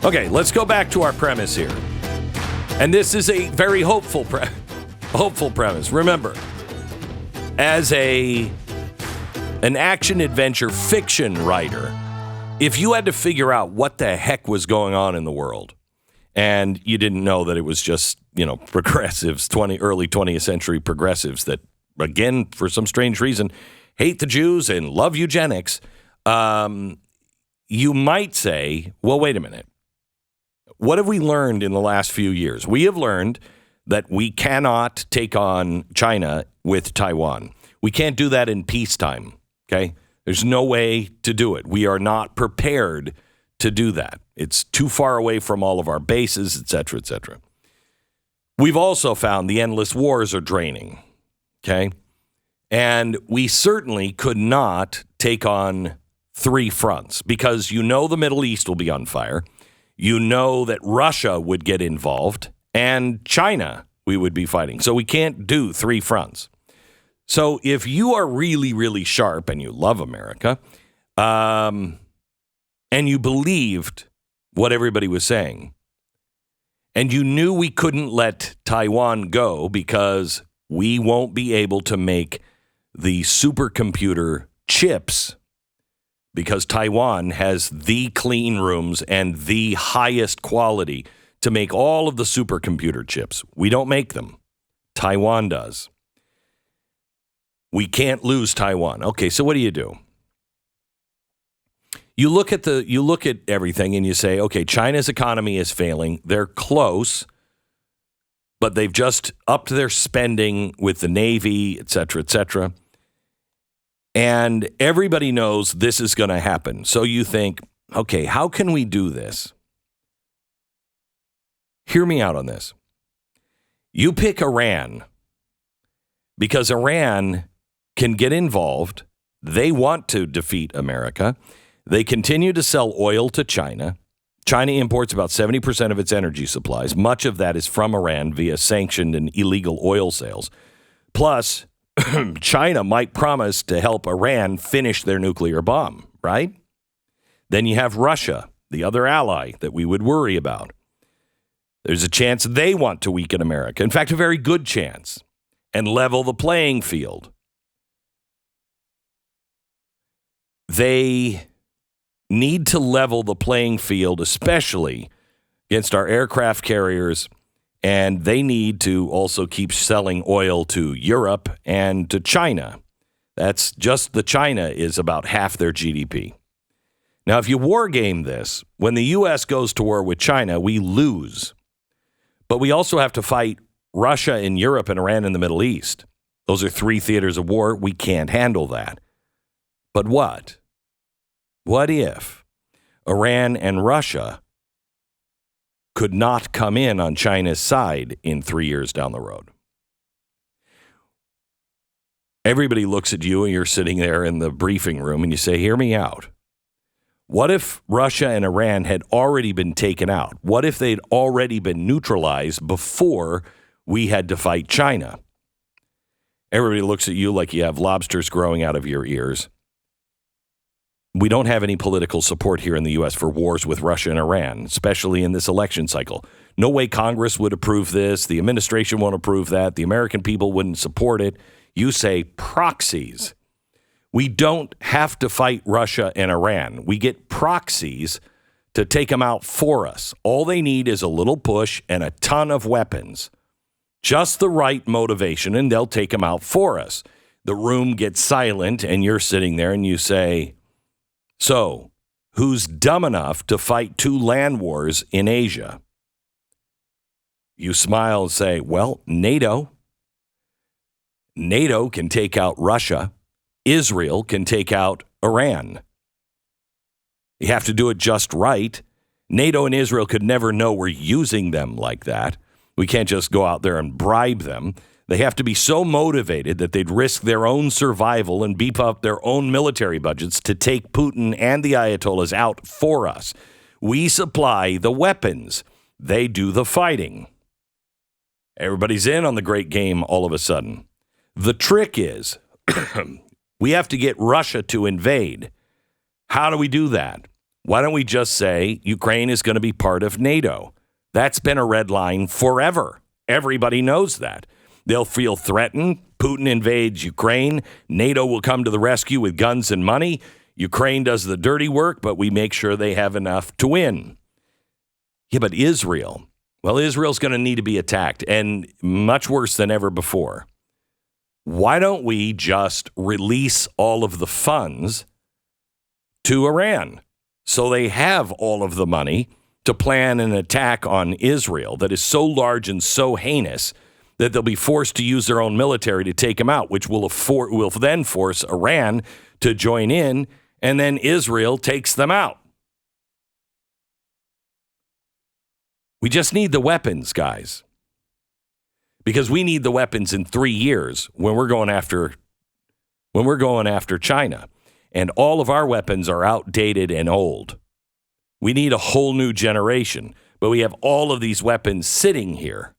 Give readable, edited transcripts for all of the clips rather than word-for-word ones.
Okay, let's go back to our premise here. And this is a very hopeful premise. Remember, as an action-adventure fiction writer, if you had to figure out what the heck was going on in the world, and you didn't know that it was just, progressives, early 20th century progressives that, again, for some strange reason, hate the Jews and love eugenics, you might say, well, wait a minute. What have we learned in the last few years? We have learned that we cannot take on China with Taiwan. We can't do that in peacetime, okay? There's no way to do it. We are not prepared to do that. It's too far away from all of our bases, et cetera, et cetera. We've also found the endless wars are draining, okay? And we certainly could not take on three fronts because the Middle East will be on fire. You know that Russia would get involved and China we would be fighting. So we can't do three fronts. So if you are really, really sharp and you love America, and you believed what everybody was saying, and you knew we couldn't let Taiwan go because we won't be able to make the supercomputer chips because Taiwan has the clean rooms and the highest quality to make all of the supercomputer chips. We don't make them. Taiwan does. We can't lose Taiwan. Okay, so what do? You look at everything and you say, okay, China's economy is failing. They're close, but they've just upped their spending with the Navy, et cetera, et cetera. And everybody knows this is going to happen. So you think, okay, how can we do this? Hear me out on this. You pick Iran because Iran can get involved. They want to defeat America. They continue to sell oil to China. China imports about 70% of its energy supplies. Much of that is from Iran via sanctioned and illegal oil sales. Plus, China might promise to help Iran finish their nuclear bomb, right? Then you have Russia, the other ally that we would worry about. There's a chance they want to weaken America. In fact, a very good chance, and level the playing field. They need to level the playing field, especially against our aircraft carriers, and they need to also keep selling oil to Europe and to China. That's just the China is about half their GDP. Now, if you war game this, when the U.S. goes to war with China, we lose. But we also have to fight Russia in Europe and Iran in the Middle East. Those are three theaters of war. We can't handle that. But what? What if Iran and Russia could not come in on China's side in 3 years down the road? Everybody looks at you and you're sitting there in the briefing room and you say, hear me out. What if Russia and Iran had already been taken out? What if they'd already been neutralized before we had to fight China? Everybody looks at you like you have lobsters growing out of your ears. We don't have any political support here in the U.S. for wars with Russia and Iran, especially in this election cycle. No way Congress would approve this. The administration won't approve that. The American people wouldn't support it. You say proxies. We don't have to fight Russia and Iran. We get proxies to take them out for us. All they need is a little push and a ton of weapons. Just the right motivation, and they'll take them out for us. The room gets silent, and you're sitting there, and you say, so, who's dumb enough to fight two land wars in Asia? You smile and say, well, NATO. NATO can take out Russia. Israel can take out Iran. You have to do it just right. NATO and Israel could never know we're using them like that. We can't just go out there and bribe them. They have to be so motivated that they'd risk their own survival and beef up their own military budgets to take Putin and the Ayatollahs out for us. We supply the weapons. They do the fighting. Everybody's in on the great game all of a sudden. The trick is we have to get Russia to invade. How do we do that? Why don't we just say Ukraine is going to be part of NATO? That's been a red line forever. Everybody knows that. They'll feel threatened. Putin invades Ukraine. NATO will come to the rescue with guns and money. Ukraine does the dirty work, but we make sure they have enough to win. Yeah, but Israel, well, Israel's going to need to be attacked, and much worse than ever before. Why don't we just release all of the funds to Iran so they have all of the money to plan an attack on Israel that is so large and so heinous that they'll be forced to use their own military to take them out, which will then force Iran to join in, and then Israel takes them out. We just need the weapons, guys, because we need the weapons in 3 years when we're going after China, and all of our weapons are outdated and old. We need a whole new generation, but we have all of these weapons sitting here,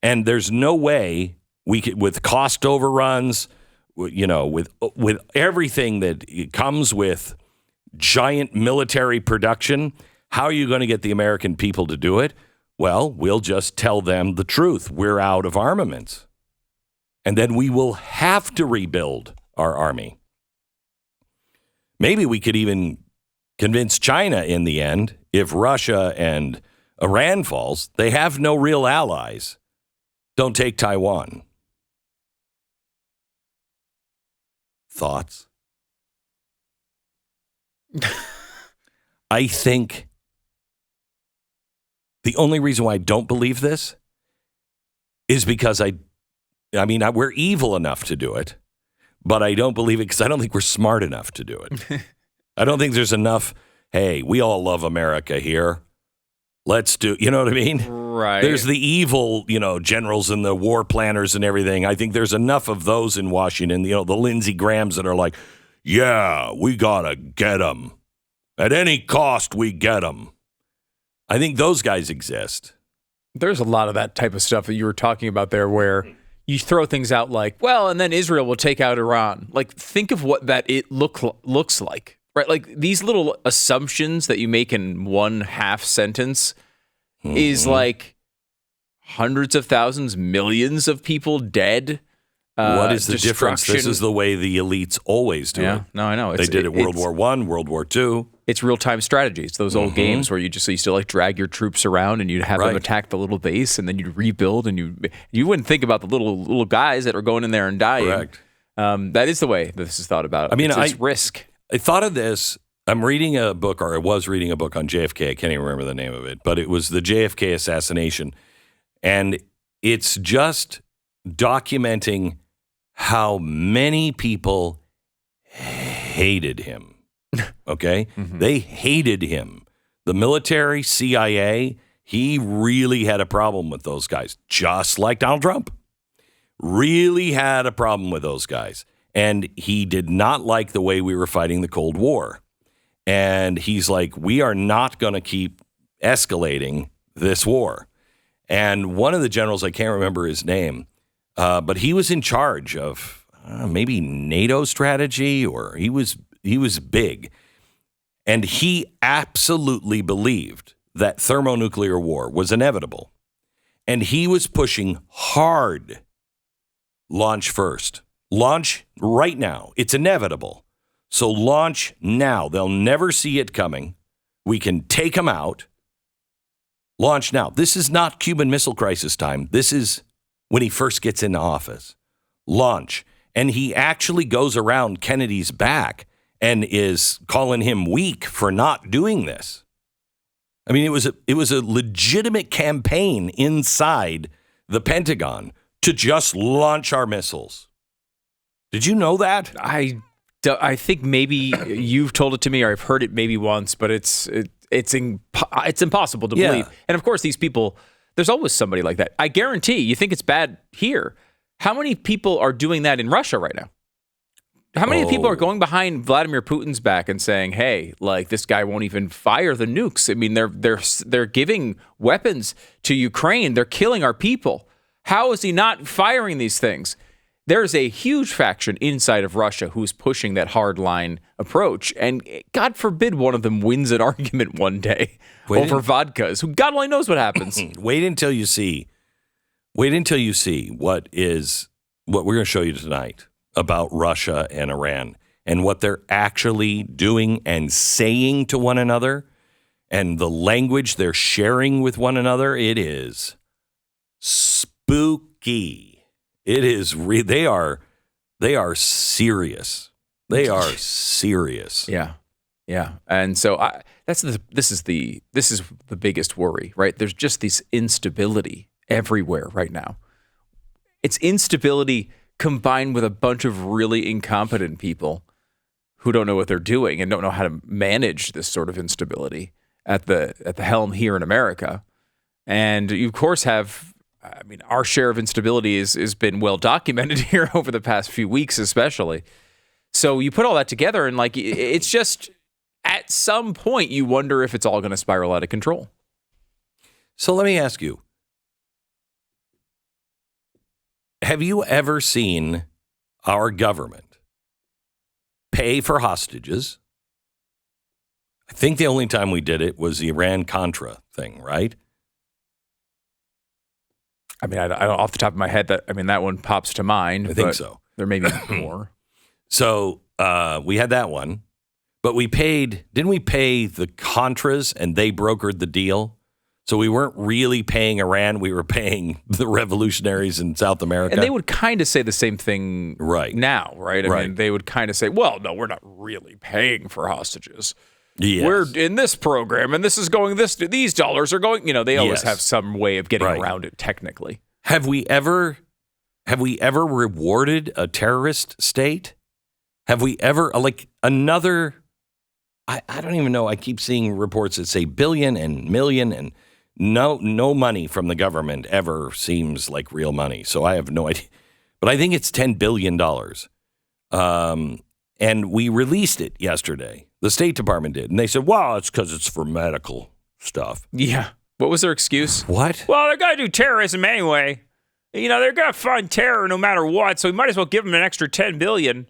and there's no way we could, with cost overruns, with everything that comes with giant military production. How are you going to get the American people to do it? Well, we'll just tell them the truth. We're out of armaments. And then we will have to rebuild our army. Maybe we could even convince China in the end, if Russia and Iran falls, they have no real allies. Don't take Taiwan. Thoughts? I think the only reason why I don't believe this is because we're evil enough to do it, but I don't believe it because I don't think we're smart enough to do it. I don't think there's enough, hey, we all love America here. Let's do, you know what I mean? Right. There's the evil, generals and the war planners and everything. I think there's enough of those in Washington, the Lindsey Grahams that are like, yeah, we got to get them. At any cost, we get them. I think those guys exist. There's a lot of that type of stuff that you were talking about there where you throw things out like, well, and then Israel will take out Iran. Like, think of what it looks like, right? Like, these little assumptions that you make in one half sentence is like hundreds of thousands, millions of people dead. What is the difference? This is the way the elites always do it. No, I know. They did it World War I, World War II. It's real-time strategy. It's those old games where you used to like drag your troops around and you'd have them attack the little base and then you'd rebuild and you wouldn't think about the little guys that are going in there and dying. Correct. That is the way this is thought about. I mean, it's risk. I thought of this. I'm reading a book, or I was reading a book on JFK. I can't even remember the name of it, but it was the JFK assassination. And it's just documenting how many people hated him. Okay? They hated him. The military, CIA, he really had a problem with those guys, just like Donald Trump. Really had a problem with those guys. And he did not like the way we were fighting the Cold War. And he's like, we are not going to keep escalating this war. And one of the generals, I can't remember his name, but he was in charge of maybe NATO strategy, or he was big. And he absolutely believed that thermonuclear war was inevitable. And he was pushing hard. Launch first. Launch right now. It's inevitable. So launch now. They'll never see it coming. We can take them out. Launch now. This is not Cuban Missile Crisis time. This is when he first gets into office. Launch. And he actually goes around Kennedy's back and is calling him weak for not doing this. I mean, it was a legitimate campaign inside the Pentagon to just launch our missiles. Did you know that? I think maybe you've told it to me, or I've heard it maybe once, but it's impossible to believe. And of course, these people, there's always somebody like that. I guarantee you think it's bad here. How many people are doing that in Russia right now? How many people are going behind Vladimir Putin's back and saying, "Hey, like this guy won't even fire the nukes"? I mean, they're giving weapons to Ukraine. They're killing our people. How is he not firing these things? there's a huge faction inside of Russia who's pushing that hardline approach. And God forbid one of them wins an argument one day over vodkas, who God only knows what happens. Wait until you see what we're going to show you tonight about Russia and Iran and what they're actually doing and saying to one another and the language they're sharing with one another. It is spooky. It is they are serious. They are serious. Yeah. And so this is the biggest worry, right? There's just this instability everywhere right now. It's instability combined with a bunch of really incompetent people who don't know what they're doing and don't know how to manage this sort of instability at the helm here in America. And you, of course, have, our share of instability has been well documented here over the past few weeks, especially. So you put all that together and it's just at some point you wonder if it's all going to spiral out of control. So let me ask you, have you ever seen our government pay for hostages? I think the only time we did it was the Iran-Contra thing, right? I don't off the top of my head, that one pops to mind. I think so. There may be more. So we had that one, but didn't we pay the Contras and they brokered the deal? So we weren't really paying Iran. We were paying the revolutionaries in South America. And they would kind of say the same thing now, right? I mean, they would kind of say, well, no, we're not really paying for hostages. Yes. We're in this program, and this is going these dollars are going, they always have some way of getting around it technically. Have we ever rewarded a terrorist state? Have we ever, another, I don't even know. I keep seeing reports that say billion and million and no money from the government ever seems like real money. So I have no idea. But I think it's $10 billion. And we released it yesterday. The State Department did. And they said, well, it's because it's for medical stuff. Yeah. What was their excuse? What? Well, they're going to do terrorism anyway. They're going to fund terror no matter what. So we might as well give them an extra $10 billion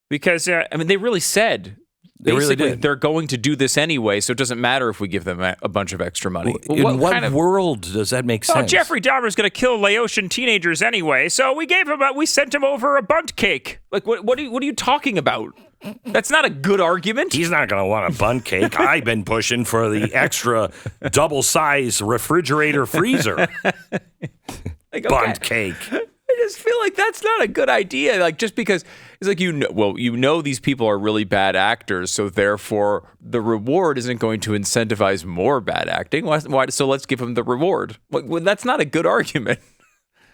because, they really said... They're going to do this anyway, so it doesn't matter if we give them a bunch of extra money. In what world does that make sense? Oh, Jeffrey Dahmer's going to kill Laotian teenagers anyway, so we sent him over a bunt cake. What are you talking about? That's not a good argument. He's not going to want a bunt cake. I've been pushing for the extra double-size refrigerator freezer. Bunt cake. I just feel like that's not a good idea. Just because it's these people are really bad actors, so therefore the reward isn't going to incentivize more bad acting. Why? So let's give them the reward. That's not a good argument.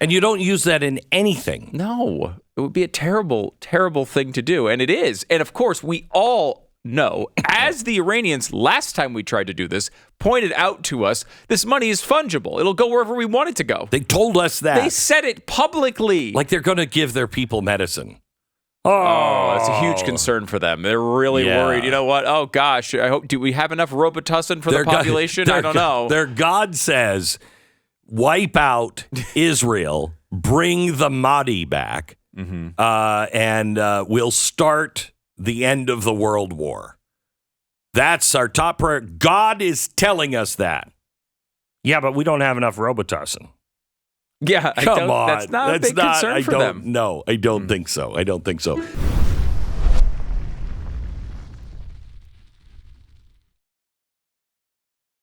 And you don't use that in anything. No, it would be a terrible, terrible thing to do, and it is. And of course, we all know, as the Iranians last time we tried to do this pointed out to us, this money is fungible. It'll go wherever we want it to go. They told us that. They said it publicly. Like they're going to give their people medicine. Oh, it's a huge concern for them. They're really worried. You know what? Oh, gosh. Do we have enough Robitussin for the population? I don't know. Their God says, wipe out Israel, bring the Mahdi back, and we'll start the end of the World War. That's our top priority. God is telling us that. Yeah, but we don't have enough Robitussin. Yeah, come on. That's not a big concern for them. No, I don't think so.